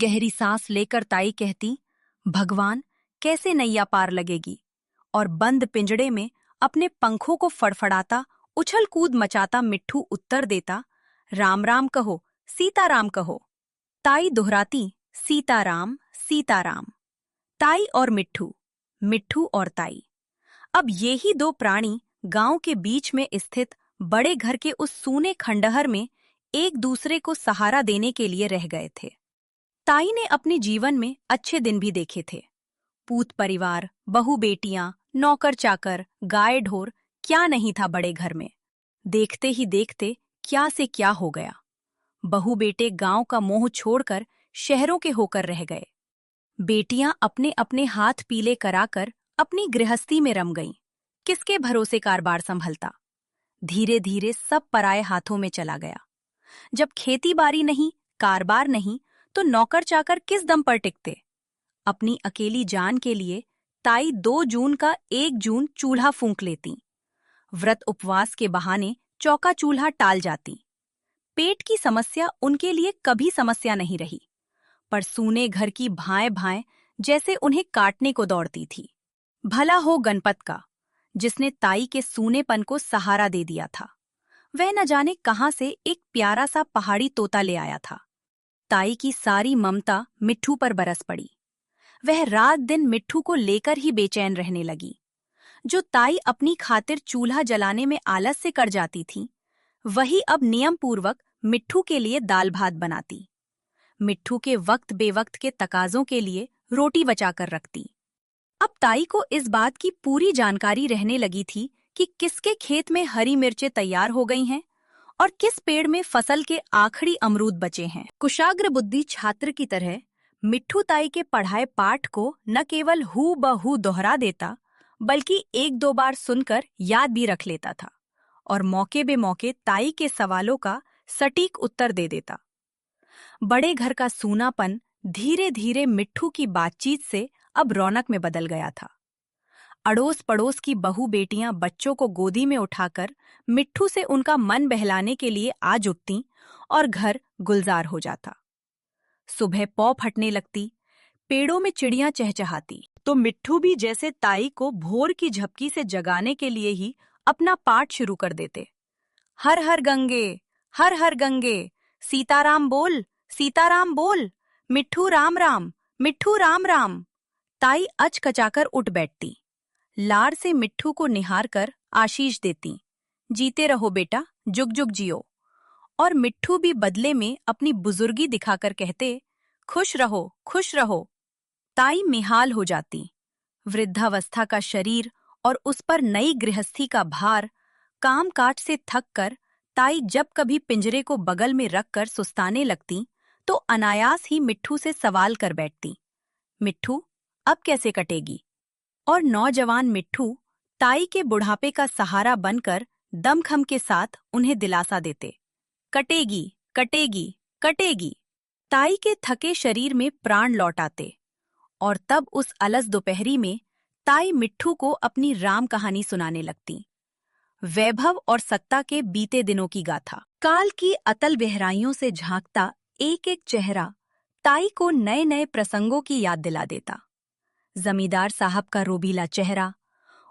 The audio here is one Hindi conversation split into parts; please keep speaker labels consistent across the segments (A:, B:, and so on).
A: गहरी सांस लेकर ताई कहती, भगवान, कैसे नैया पार लगेगी। और बंद पिंजड़े में अपने पंखों को फड़फड़ाता, उछल कूद मचाता मिट्ठू उत्तर देता, राम राम कहो, सीताराम कहो। ताई दोहराती, सीताराम सीताराम। ताई और मिट्ठू, मिट्ठू और ताई। अब ये ही दो प्राणी गांव के बीच में स्थित बड़े घर के उस सूने खंडहर में एक दूसरे को सहारा देने के लिए रह गए थे। ताई ने अपने जीवन में अच्छे दिन भी देखे थे। पूत परिवार, बहू बेटियां, नौकर चाकर, गाय ढोर, क्या नहीं था बड़े घर में। देखते ही देखते क्या से क्या हो गया। बहू बेटे गांव का मोह छोड़कर शहरों के होकर रह गए। बेटियां अपने अपने हाथ पीले कराकर अपनी गृहस्थी में रम गईं। किसके भरोसे कारबार संभलता। धीरे धीरे सब पराए हाथों में चला गया। जब खेती बाड़ी नहीं, कारबार नहीं, तो नौकर चाकर किस दम पर टिकते। अपनी अकेली जान के लिए ताई 2 जून का 1 जून चूल्हा फूंक लेती। व्रत उपवास के बहाने चौका चूल्हा टाल जाती। पेट की समस्या उनके लिए कभी समस्या नहीं रही, पर सूने घर की भाएं भाएं जैसे उन्हें काटने को दौड़ती थी। भला हो गणपत का, जिसने ताई के सूनेपन को सहारा दे दिया था। वह न जाने कहां से एक प्यारा सा पहाड़ी तोता ले आया था। ताई की सारी ममता मिट्ठू पर बरस पड़ी। वह रात दिन मिट्ठू को लेकर ही बेचैन रहने लगी। जो ताई अपनी खातिर चूल्हा जलाने में आलस्य कर जाती थी, वही अब नियम पूर्वक मिट्ठू के लिए दाल भात बनाती। मिट्ठू के वक्त बेवक्त के तकाजों के लिए रोटी बचाकर रखती। अब ताई को इस बात की पूरी जानकारी रहने लगी थी कि किसके खेत में हरी मिर्चें तैयार हो गई हैं और किस पेड़ में फसल के आखिरी अमरूद बचे हैं। कुशाग्र बुद्धि छात्र की तरह मिट्ठू ताई के पढ़ाए पाठ को न केवल हू बहू दोहरा देता, बल्कि 1-2 बार सुनकर याद भी रख लेता था और मौके बेमौके ताई के सवालों का सटीक उत्तर दे देता। बड़े घर का सूनापन धीरे धीरे मिट्ठू की बातचीत से अब रौनक में बदल गया था। अड़ोस पड़ोस की बहू बेटियां बच्चों को गोदी में उठाकर मिट्ठू से उनका मन बहलाने के लिए आ जुटतीं और घर गुलजार हो जाता। सुबह पौ फटने लगती, पेड़ों में चिड़ियां चहचहाती, तो मिट्ठू भी जैसे ताई को भोर की झपकी से जगाने के लिए ही अपना पाठ शुरू कर देते। हर हर गंगे, हर हर गंगे, सीताराम बोल, सीताराम बोल, मिट्ठू राम राम, मिट्ठू राम राम। ताई अचकचाकर उठ बैठती, लार से मिट्ठू को निहार कर आशीष देती, जीते रहो बेटा, जुग जुग जियो। और मिट्ठू भी बदले में अपनी बुजुर्गी दिखाकर कहते, खुश रहो, खुश रहो। ताई मिहाल हो जाती। वृद्धावस्था का शरीर और उस पर नई गृहस्थी का भार, काम काज से थक कर ताई जब कभी पिंजरे को बगल में रखकर सुस्ताने लगती, तो अनायास ही मिट्ठू से सवाल कर बैठती, मिट्ठू, अब कैसे कटेगी। और नौजवान मिट्ठू ताई के बुढ़ापे का सहारा बनकर दमखम के साथ उन्हें दिलासा देते, कटेगी, कटेगी, कटेगी। ताई के थके शरीर में प्राण लौट आते और तब उस अलस दोपहरी में ताई मिट्ठू को अपनी राम कहानी सुनाने लगती। वैभव और सत्ता के बीते दिनों की गाथा। काल की अतल गहराइयों से झांकता एक एक चेहरा ताई को नए नए प्रसंगों की याद दिला देता। जमींदार साहब का रोबीला चेहरा,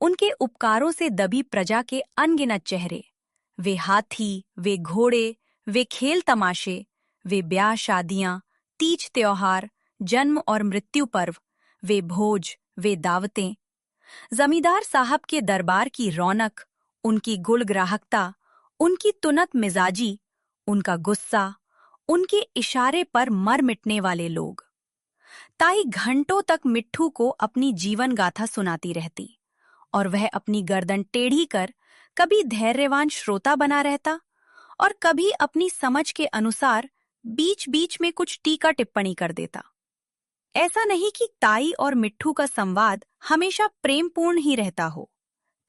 A: उनके उपकारों से दबी प्रजा के अनगिनत चेहरे, वे हाथी, वे घोड़े, वे खेल तमाशे, वे ब्याह शादियां, तीज त्योहार, जन्म और मृत्यु पर्व, वे भोज, वे दावतें। जमींदार साहब के दरबार की रौनक, उनकी गुल ग्राहकता, उनकी तुनक मिजाजी, उनका गुस्सा, उनके इशारे पर मर मिटने वाले लोग। ताई घंटों तक मिट्ठू को अपनी जीवन गाथा सुनाती रहती और वह अपनी गर्दन टेढ़ी कर कभी धैर्यवान श्रोता बना रहता और कभी अपनी समझ के अनुसार बीच बीच में कुछ टीका टिप्पणी कर देता। ऐसा नहीं कि ताई और मिट्ठू का संवाद हमेशा प्रेमपूर्ण ही रहता हो।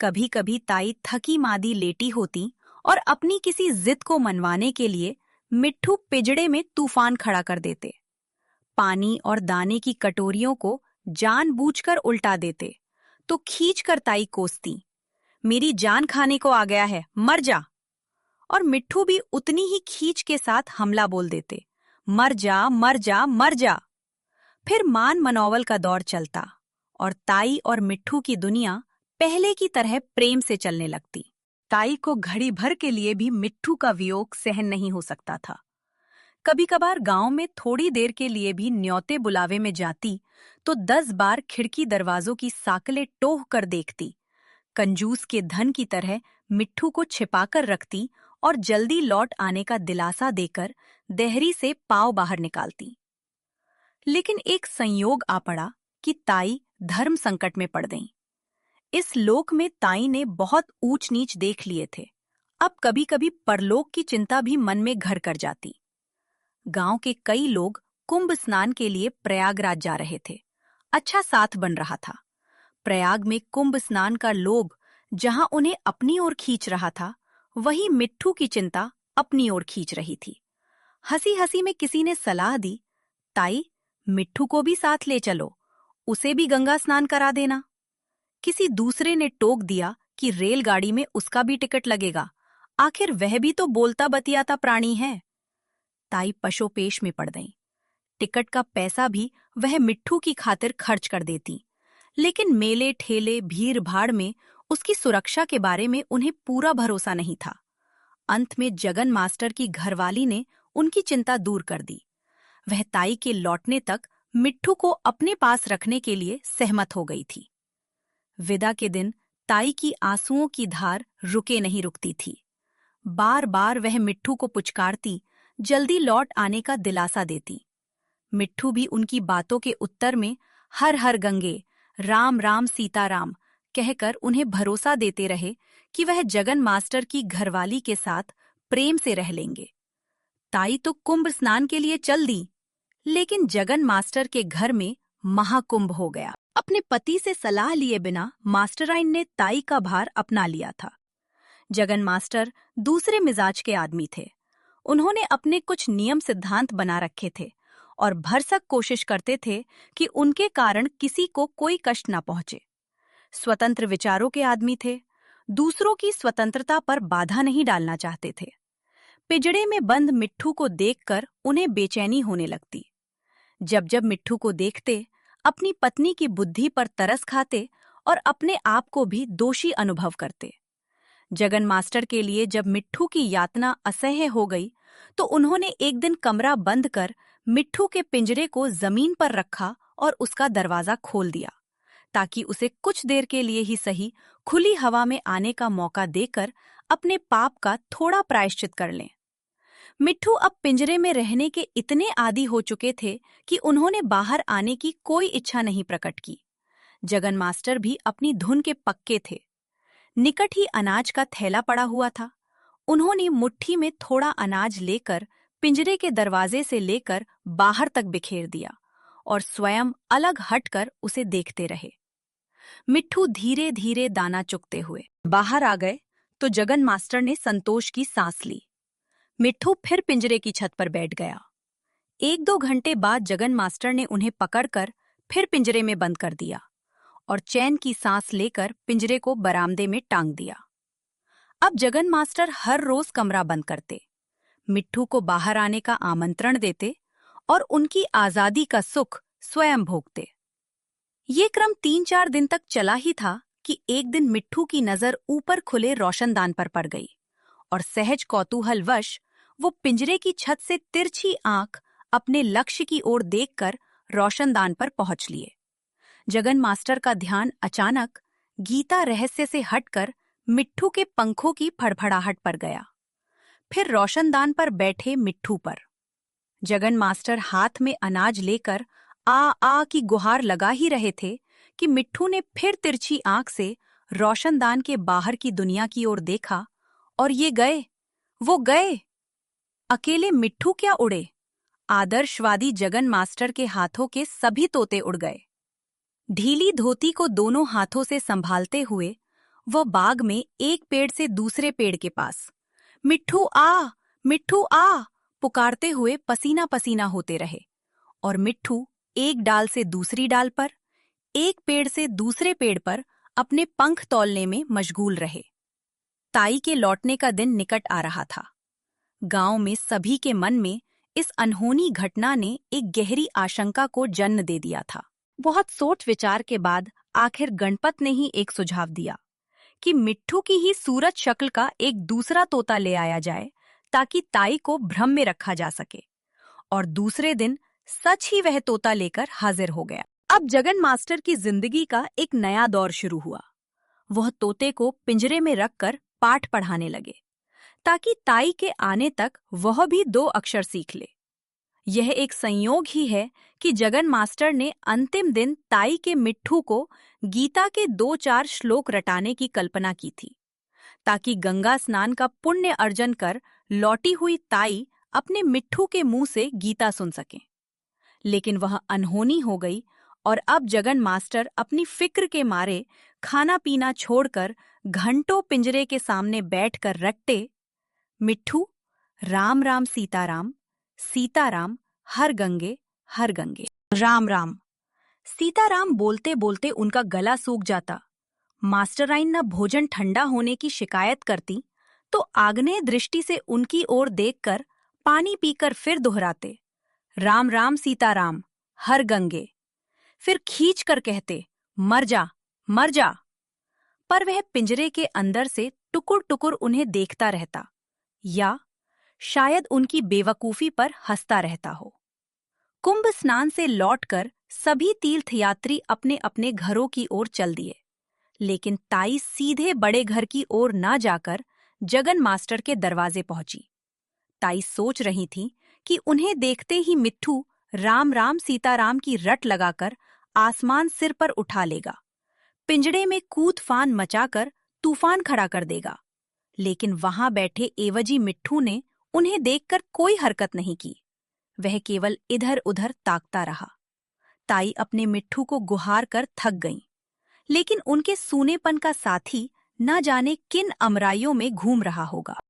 A: कभी कभी ताई थकी मादी लेटी होती और अपनी किसी जिद को मनवाने के लिए मिट्ठू पिजड़े में तूफान खड़ा कर देते। पानी और दाने की कटोरियों को जानबूझकर उल्टा देते तो खींचकर ताई कोसती, मेरी जान खाने को आ गया है, मर जा। और मिट्ठू भी उतनी ही खींच के साथ हमला बोल देते, मर जा मर जा मर जा। फिर मान मनोवल का दौर चलता और ताई और मिट्ठू की दुनिया पहले की तरह प्रेम से चलने लगती। ताई को घड़ी भर के लिए भी मिट्ठू का वियोग सहन नहीं हो सकता था। कभी कभार गांव में थोड़ी देर के लिए भी न्योते बुलावे में जाती तो 10 बार खिड़की दरवाजों की साकलें टोह कर देखती। कंजूस के धन की तरह मिट्ठू को छिपाकर रखती और जल्दी लौट आने का दिलासा देकर देहरी से पांव बाहर निकालती। लेकिन एक संयोग आ पड़ा कि ताई धर्म संकट में पड़ गईं। इस लोक में ताई ने बहुत ऊंच नीच देख लिए थे। अब कभी कभी परलोक की चिंता भी मन में घर कर जाती। गांव के कई लोग कुंभ स्नान के लिए प्रयागराज जा रहे थे। अच्छा साथ बन रहा था। प्रयाग में कुंभ स्नान का लोभ जहां उन्हें अपनी ओर खींच रहा था, वहीं मिट्ठू की चिंता अपनी ओर खींच रही थी। हंसी हंसी में किसी ने सलाह दी, ताई मिट्ठू को भी साथ ले चलो, उसे भी गंगा स्नान करा देना। किसी दूसरे ने टोक दिया कि रेलगाड़ी में उसका भी टिकट लगेगा, आखिर वह भी तो बोलता बतियाता प्राणी है। ताई पशोपेश में पड़ गई। टिकट का पैसा भी वह मिट्ठू की खातिर खर्च कर देती, लेकिन मेले ठेले भीड़ भाड़ में उसकी सुरक्षा के बारे में उन्हें पूरा भरोसा नहीं था। अंत में जगन मास्टर की घरवाली ने उनकी चिंता दूर कर दी। वह ताई के लौटने तक मिट्ठू को अपने पास रखने के लिए सहमत हो गई थी। विदा के दिन ताई की आंसुओं की धार रुके नहीं रुकती थी। बार बार वह मिट्ठू को पुचकारती, जल्दी लौट आने का दिलासा देती। मिट्ठू भी उनकी बातों के उत्तर में हर हर गंगे, राम राम सीताराम कहकर उन्हें भरोसा देते रहे कि वह जगन मास्टर की घरवाली के साथ प्रेम से रह लेंगे। ताई तो कुंभ स्नान के लिए चल दी, लेकिन जगन मास्टर के घर में महाकुंभ हो गया। अपने पति से सलाह लिए बिना मास्टराइन ने ताई का भार अपना लिया था। जगन मास्टर दूसरे मिजाज के आदमी थे। उन्होंने अपने कुछ नियम सिद्धांत बना रखे थे और भरसक कोशिश करते थे कि उनके कारण किसी को कोई कष्ट न पहुंचे। स्वतंत्र विचारों के आदमी थे, दूसरों की स्वतंत्रता पर बाधा नहीं डालना चाहते थे। पिंजड़े में बंद मिट्ठू को देखकर उन्हें बेचैनी होने लगती। जब जब मिट्ठू को देखते, अपनी पत्नी की बुद्धि पर तरस खाते और अपने आप को भी दोषी अनुभव करते। जगन मास्टर के लिए जब मिट्ठू की यातना असह्य हो गई तो उन्होंने एक दिन कमरा बंद कर मिट्ठू के पिंजरे को जमीन पर रखा और उसका दरवाजा खोल दिया, ताकि उसे कुछ देर के लिए ही सही खुली हवा में आने का मौका देकर अपने पाप का थोड़ा प्रायश्चित कर लें। मिट्ठू अब पिंजरे में रहने के इतने आदी हो चुके थे कि उन्होंने बाहर आने की कोई इच्छा नहीं प्रकट की। जगन मास्टर भी अपनी धुन के पक्के थे। निकट ही अनाज का थैला पड़ा हुआ था। उन्होंने मुट्ठी में थोड़ा अनाज लेकर पिंजरे के दरवाजे से लेकर बाहर तक बिखेर दिया और स्वयं अलग हटकर उसे देखते रहे। मिट्ठू धीरे धीरे दाना चुगते हुए बाहर आ गए तो जगन मास्टर ने संतोष की सांस ली। मिट्ठू फिर पिंजरे की छत पर बैठ गया। 1-2 घंटे बाद जगन मास्टर ने उन्हें पकड़कर फिर पिंजरे में बंद कर दिया और चैन की सांस लेकर पिंजरे को बरामदे में टांग दिया। अब जगन मास्टर हर रोज कमरा बंद करते, मिट्ठू को बाहर आने का आमंत्रण देते और उनकी आजादी का सुख स्वयं भोगते। ये क्रम 3-4 दिन तक चला ही था कि एक दिन मिट्ठू की नजर ऊपर खुले रोशनदान पर पड़ गई और सहज कौतूहलवश वो पिंजरे की छत से तिरछी आंख अपने लक्ष्य की ओर देखकर रोशनदान पर पहुंच लिए। जगन मास्टर का ध्यान अचानक गीता रहस्य से हटकर मिट्ठू के पंखों की फड़फड़ाहट पर गया, फिर रोशनदान पर बैठे मिट्ठू पर। जगन मास्टर हाथ में अनाज लेकर आ की गुहार लगा ही रहे थे कि मिट्ठू ने फिर तिरछी आंख से रोशनदान के बाहर की दुनिया की ओर देखा और ये गए, वो गए। अकेले मिट्ठू क्या उड़े, आदर्शवादी जगन मास्टर के हाथों के सभी तोते उड़ गए। ढीली धोती को दोनों हाथों से संभालते हुए वह बाग में एक पेड़ से दूसरे पेड़ के पास मिट्ठू आ पुकारते हुए पसीना पसीना होते रहे और मिट्ठू एक डाल से दूसरी डाल पर, एक पेड़ से दूसरे पेड़ पर अपने पंख तौलने में मशगूल रहे। ताई के लौटने का दिन निकट आ रहा था। गांव में सभी के मन में इस अनहोनी घटना ने एक गहरी आशंका को जन्म दे दिया था। बहुत सोच विचार के बाद आखिर गणपत ने ही एक सुझाव दिया कि मिट्ठू की ही सूरत शक्ल का एक दूसरा तोता ले आया जाए ताकि ताई को भ्रम में रखा जा सके। और दूसरे दिन सच ही वह तोता लेकर हाजिर हो गया। अब जगन मास्टर की जिंदगी का एक नया दौर शुरू हुआ। वह तोते को पिंजरे में रखकर पाठ पढ़ाने लगे ताकि ताई के आने तक वह भी 2 अक्षर सीख ले। यह एक संयोग ही है कि जगन मास्टर ने अंतिम दिन ताई के मिट्ठू को गीता के 2-4 श्लोक रटाने की कल्पना की थी ताकि गंगा स्नान का पुण्य अर्जन कर लौटी हुई ताई अपने मिट्ठू के मुंह से गीता सुन सकें। लेकिन वह अनहोनी हो गई और अब जगन मास्टर अपनी फिक्र के मारे खाना पीना छोड़कर घंटों पिंजरे के सामने बैठकर रटते, मिट्ठू राम राम सीताराम, सीताराम हर गंगे हर गंगे, राम राम सीताराम बोलते बोलते उनका गला सूख जाता। मास्टराइन न भोजन ठंडा होने की शिकायत करती तो आग्नेय दृष्टि से उनकी ओर देखकर पानी पीकर फिर दोहराते, राम राम सीताराम हर गंगे। फिर खींच कर कहते, मर जा मर जा। पर वह पिंजरे के अंदर से टुकुर टुकुर उन्हें देखता रहता या शायद उनकी बेवकूफी पर हंसता रहता हो। कुंभ स्नान से लौटकर सभी तीर्थयात्री अपने अपने घरों की ओर चल दिए, लेकिन ताई सीधे बड़े घर की ओर न जाकर जगन मास्टर के दरवाजे पहुंची। ताई सोच रही थी कि उन्हें देखते ही मिट्ठू राम राम सीताराम की रट लगाकर आसमान सिर पर उठा लेगा, पिंजड़े में कूद फान मचाकर तूफान खड़ा कर देगा। लेकिन वहां बैठे एवजी मिट्ठू ने उन्हें देखकर कोई हरकत नहीं की। वह केवल इधर उधर ताकता रहा। ताई अपने मिट्ठू को गुहार कर थक गईं, लेकिन उनके सूनेपन का साथी न जाने किन अमराइयों में घूम रहा होगा।